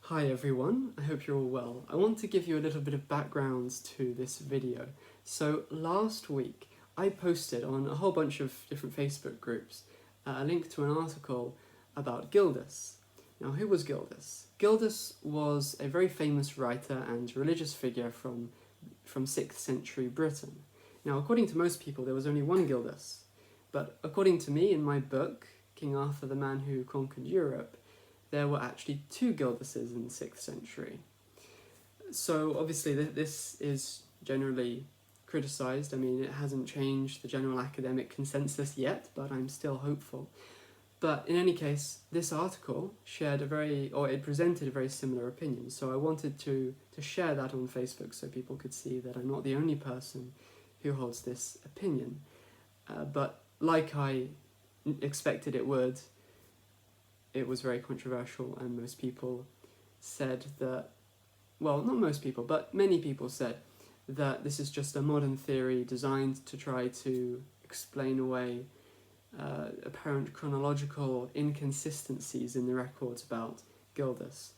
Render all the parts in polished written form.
Hi everyone, I hope you're all well. I want to give you a little bit of background to this video. So last week I posted on a whole bunch of different Facebook groups a link to an article about Gildas. Now, who was Gildas? Gildas was a very famous writer and religious figure from 6th century Britain. Now, according to most people, there was only one Gildas, but according to me, in my book, King Arthur, the Man Who Conquered Europe, there were actually two Gildases in the 6th century. So obviously this is generally criticised. I mean, it hasn't changed the general academic consensus yet, but I'm still hopeful. But in any case, this article it presented a very similar opinion. So I wanted to share that on Facebook so people could see that I'm not the only person who holds this opinion. But like I expected it would, it was very controversial, and most people said that, well, not most people, but many people said that this is just a modern theory designed to try to explain away apparent chronological inconsistencies in the records about Gildas,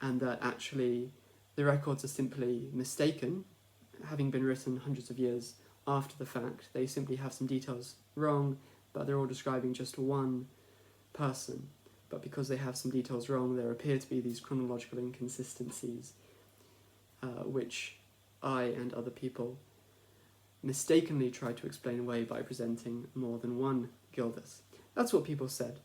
and that actually the records are simply mistaken, having been written hundreds of years after the fact. They simply have some details wrong, but they're all describing just one person. But because they have some details wrong, there appear to be these chronological inconsistencies, which I and other people mistakenly try to explain away by presenting more than one Gildas. That's what people said,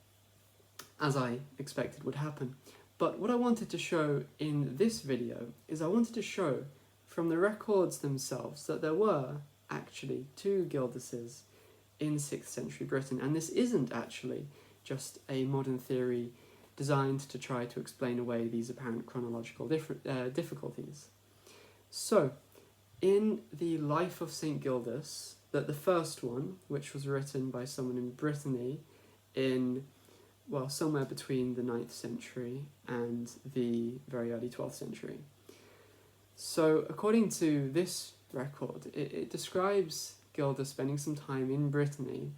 as I expected would happen. But what I wanted to show in this video is I wanted to show from the records themselves that there were actually two Gildases in 6th century Britain, and this isn't actually just a modern theory designed to try to explain away these apparent chronological difficulties. So, in the life of St. Gildas, the first one, which was written by someone in Brittany in, well, somewhere between the 9th century and the very early 12th century. So, according to this record, it describes Gildas spending some time in Brittany,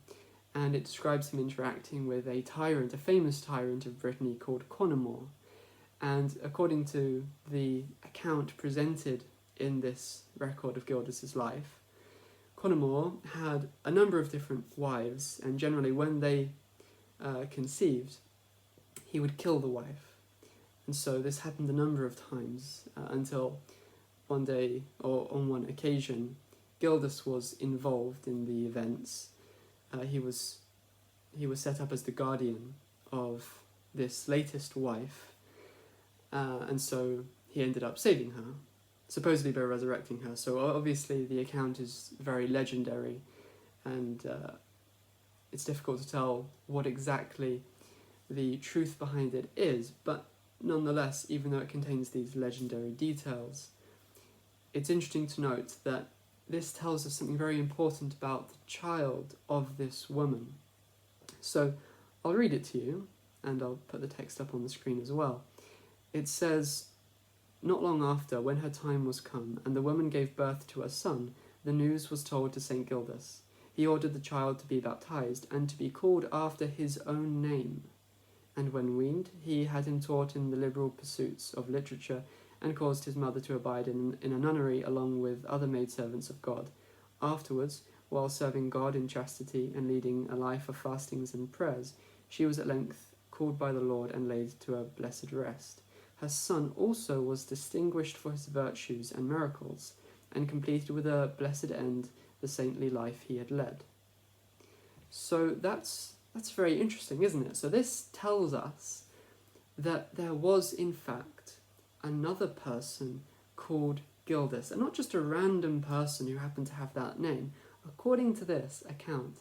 and it describes him interacting with a famous tyrant of Brittany called Conomor. And according to the account presented in this record of Gildas's life, Conomor had a number of different wives, and generally when they conceived, he would kill the wife. And so this happened a number of times until one day, or on one occasion, Gildas was involved in the events. He was set up as the guardian of this latest wife, and so he ended up saving her, supposedly by resurrecting her. So obviously the account is very legendary, and it's difficult to tell what exactly the truth behind it is, but nonetheless, even though it contains these legendary details, it's interesting to note that this tells us something very important about the child of this woman. So I'll read it to you, and I'll put the text up on the screen as well. It says, "Not long after, when her time was come, and the woman gave birth to a son, the news was told to St. Gildas. He ordered the child to be baptized, and to be called after his own name. And when weaned, he had him taught in the liberal pursuits of literature, and caused his mother to abide in a nunnery along with other maidservants of God. Afterwards, while serving God in chastity and leading a life of fastings and prayers, she was at length called by the Lord and laid to a blessed rest. Her son also was distinguished for his virtues and miracles, and completed with a blessed end the saintly life he had led." So that's very interesting, isn't it? So this tells us that there was, in fact, another person called Gildas, and not just a random person who happened to have that name. According to this account,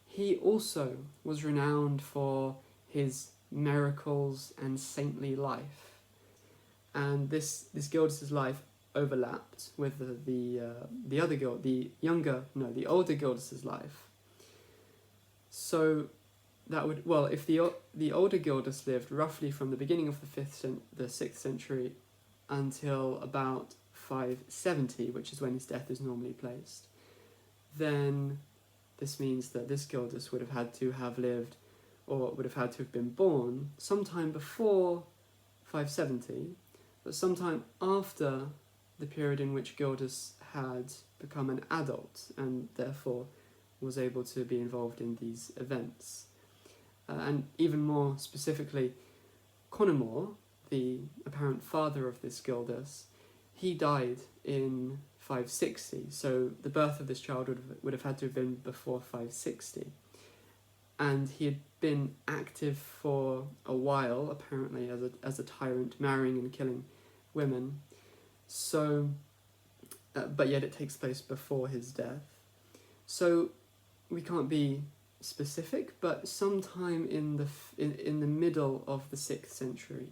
he also was renowned for his miracles and saintly life, and this Gildas's life overlapped with the older Gildas's life. So that would, well, if the older Gildas lived roughly from the beginning of the 6th century until about 570, which is when his death is normally placed, then this means that this Gildas would have had to have lived, or would have had to have been born sometime before 570, but sometime after the period in which Gildas had become an adult and therefore was able to be involved in these events. And even more specifically, Conomor, the apparent father of this Gildas, he died in 560, so the birth of this child would have had to have been before 560. And he had been active for a while, apparently, as a tyrant, marrying and killing women. So, but yet it takes place before his death. So we can't be specific, but sometime in the middle of the 6th century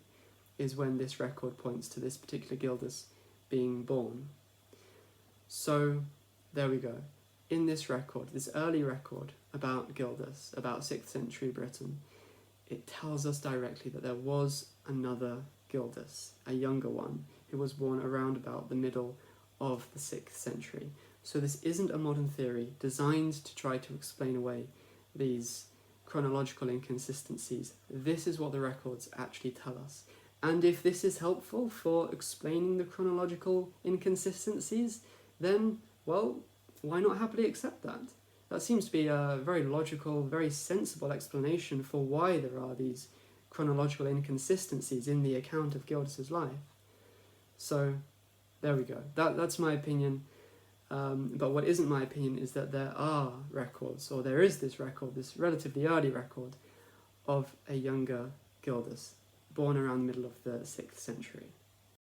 is when this record points to this particular Gildas being born. So there we go. In this record, this early record about Gildas, about 6th century Britain, it tells us directly that there was another Gildas, a younger one, who was born around about the middle of the 6th century. So this isn't a modern theory designed to try to explain away these chronological inconsistencies. This is what the records actually tell us. And if this is helpful for explaining the chronological inconsistencies, then, well, why not happily accept that? That seems to be a very logical, very sensible explanation for why there are these chronological inconsistencies in the account of Gildas's life. So, there we go. That's my opinion. But what isn't my opinion is that there are records, or there is this record, this relatively early record, of a younger Gildas, born around the middle of the 6th century.